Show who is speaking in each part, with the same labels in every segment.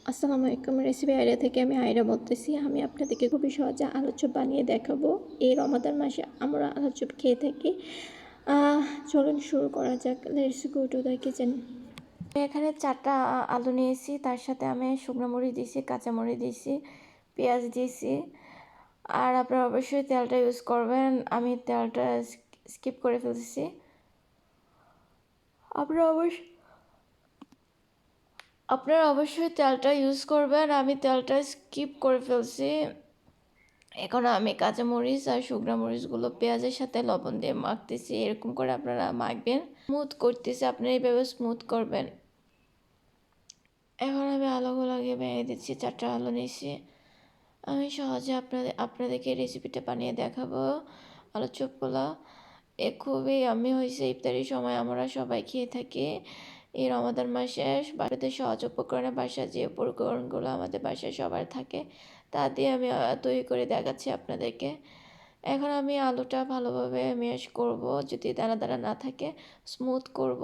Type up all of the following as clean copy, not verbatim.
Speaker 1: আসসালামু আলাইকুম। Recipe idea থেকে আমি আয়রা বলতেছি। আমি আপনাদেরকে খুবই সহজে আলুর চপ বানিয়ে দেখাবো। এই রমাদান মাসে আমরা আলুর চপ খেয়ে থাকি। চলুন শুরু করা যাক। Let's go to the kitchen. এখানে 4টা আলু নিয়েছি, তার সাথে আমি শুকনো মরিচ দিয়েছি, কাঁচামরিচ দিয়েছি, পেঁয়াজ দিয়েছি। আর আপনারা অবশ্যই তেলটা ইউজ করবেন। আমি তেলটা স্কিপ করে ফেলছি। আপনারা অবশ্যই তেলটা ইউজ করবেন। আমি তেলটা স্কিপ করে ফেলছি। এখন আমি কাঁচামরিচ আর শুকনো মরিচগুলো পেঁয়াজের সাথে লবণ দিয়ে মাখতেছি। এরকম করে আপনারা মাখবেন। স্মুথ করতেছি, আপনারা এইভাবে স্মুথ করবেন। এখন আমি আলুগুলোকে ভেঙে দিচ্ছি। 4টা আলু নিয়েছি। আমি সহজে আপনাদেরকে রেসিপিটা বানিয়ে দেখাবো। আলুর চপগুলো খুবই আমি হয়েছে। ইফতারির সময় আমরা সবাই খেয়ে থাকি। এই রমাদান মাসে বাড়িতে সহজ উপকরণে বাসায় যে উপকরণগুলো আমাদের বাসায় সবার থাকে তা দিয়ে আমি তৈরি করে দেখাচ্ছি আপনাদেরকে। এখন আমি আলুটা ভালোভাবে ম্যাশ করব। যদি দানা দানা না থাকে স্মুথ করব।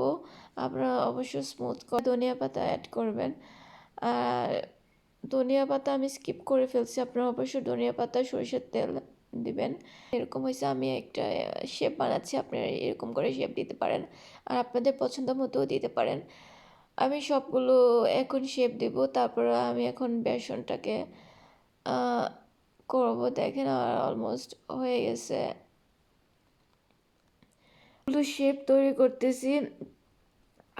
Speaker 1: আপনারা অবশ্যই স্মুথ করে ধনিয়া পাতা অ্যাড করবেন। আর ধনিয়া পাতা আমি স্কিপ করে ফেলছি। আপনারা অবশ্যই ধনিয়া পাতা সরিষার তেল দিবেন। এরকম হয়েছে, আমি একটা শেপ বানাচ্ছি। আপনারা এরকম করে শেপ দিতে পারেন, আর আপনাদের পছন্দ মতোও দিতে পারেন। আমি সবগুলো এখন শেপ দিব। তারপর আমি এখন বেসনটাকে করবো। দেখেন আর অলমোস্ট হয়ে গেছে। সবগুলো শেপ তৈরি করতেছি।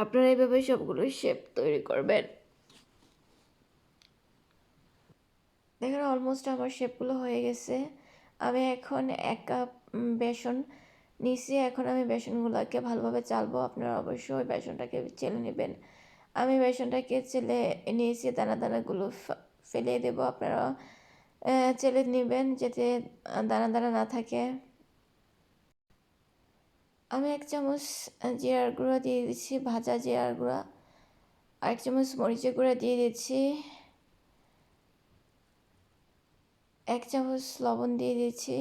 Speaker 1: আপনারা এইভাবে সবগুলো শেপ তৈরি করবেন। দেখেন অলমোস্ট আমার শেপগুলো হয়ে গেছে। আমি এখন 1 কাপ বেসন নিয়েছি। এখন আমি বেসনগুলোকে ভালোভাবে চালবো। আপনারা অবশ্যই বেসনটাকে চেলে নেবেন। আমি বেসনটাকে চেলে নিয়েছি, দানা দানাগুলো ফেলে দেবো। আপনারা চেলে নেবেন যাতে দানা দানা না থাকে। আমি 1 চামচ জিরার গুঁড়া দিয়ে দিচ্ছি, ভাজা জিরার গুঁড়া। আর 1 চামচ মরিচের গুঁড়া দিয়ে দিচ্ছি। 1 চামচ লবণ দিয়ে দিচ্ছি।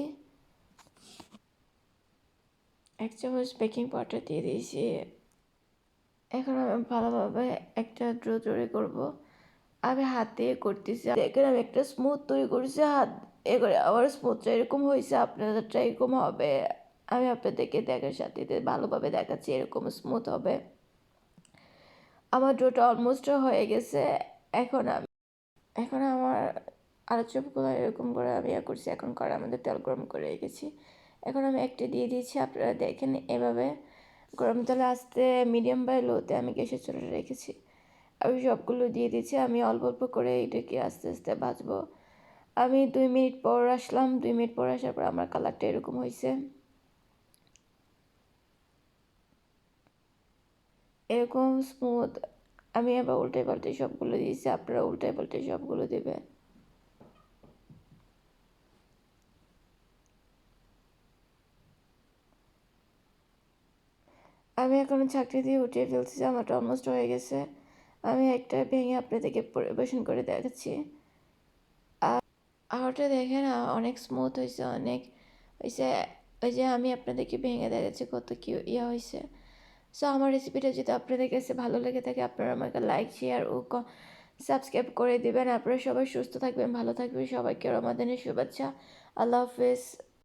Speaker 1: 1 চামচ বেকিং পাউডার দিয়ে দিয়েছি। এখন আমি ভালোভাবে একটা ডো তৈরি করবো। আমি হাত দিয়ে করতেছি। দেখেন আমি একটা স্মুথ তৈরি করেছি হাত এ করে। আবার স্মুথটা এরকম হয়েছে, আপনাদেরটা এরকম হবে। আমি আপনাদেরকে দেখার সাথে ভালোভাবে দেখাচ্ছি এরকম স্মুথ হবে। আমার ডোটা অলমোস্ট হয়ে গেছে। এখন আমার আলুর চপগুলো এরকম করে আমি করছি। এখন কড়ার মধ্যে তেল গরম করে রেখেছি। এখন আমি একটা দিয়ে দিয়েছি। আপনারা দেখেন এভাবে গরম তেলে আস্তে মিডিয়াম বা লোতে আমি গ্যাসের চুলাটা রেখেছি। আমি সবগুলো দিয়ে দিচ্ছি। আমি অল্প অল্প করে এটাকে আস্তে আস্তে ভাজবো। আমি 2 মিনিট পর আসলাম। 2 মিনিট পর আসার পর আমার কালারটা এরকম হয়েছে। এরকম স্মুথ। আমি আবার উল্টে পাল্টে সবগুলো দিয়েছি। আপনারা উল্টে পাল্টে সবগুলো দেবে। আমি এখন ছাঁকনি দিয়ে উঠিয়ে ফেলছি। আমারটা অলমোস্ট হয়ে গেছে। আমি একটা ভেঙে আপনাদেরকে পরিবেশন করে দেখাচ্ছি। আর ওটা দেখেন অনেক স্মুথ হয়েছে, অনেক হয়েছে। ওই যে আমি আপনাদেরকে ভেঙে দেখাচ্ছি কত কি ইয়ে হয়েছে। সো আমার রেসিপিটা যদি আপনাদের কাছে ভালো লেগে থাকে আপনারা আমাকে লাইক শেয়ার ও সাবস্ক্রাইব করে দিবেন। আপনারা সবাই সুস্থ থাকবেন, ভালো থাকবেন। সবাইকে রমাদানের শুভেচ্ছা। আল্লাহ হাফেজ।